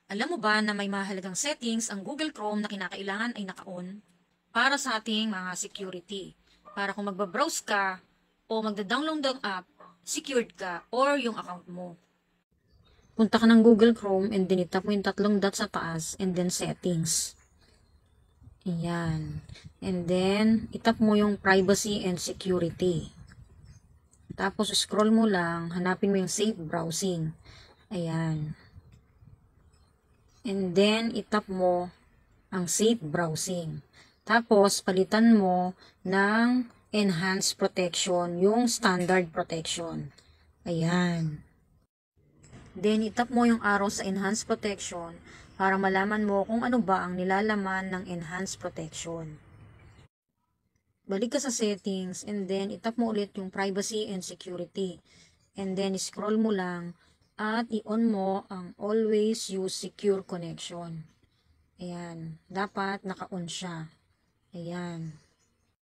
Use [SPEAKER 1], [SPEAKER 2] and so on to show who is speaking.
[SPEAKER 1] Alam mo ba na may mahalagang settings ang Google Chrome na kinakailangan ay naka-on para sa ating mga security. Para kung magbabrowse ka o magda-download ng app, secured ka or yung account mo. Punta ka ng Google Chrome and then itap mo yung tatlong dots sa taas and then settings. Ayan. And then itap mo yung privacy and security. Tapos scroll mo lang, hanapin mo yung safe browsing. Ayan. And then, itap mo ang safe browsing. Tapos, palitan mo ng enhanced protection, yung standard protection. Ayan. Then, itap mo yung arrow sa enhanced protection para malaman mo kung ano ba ang nilalaman ng enhanced protection. Balik ka sa settings and then itap mo ulit yung privacy and security. And then, scroll mo lang at i-on mo ang always use secure connection. Ayan. Dapat naka-on siya. Ayan.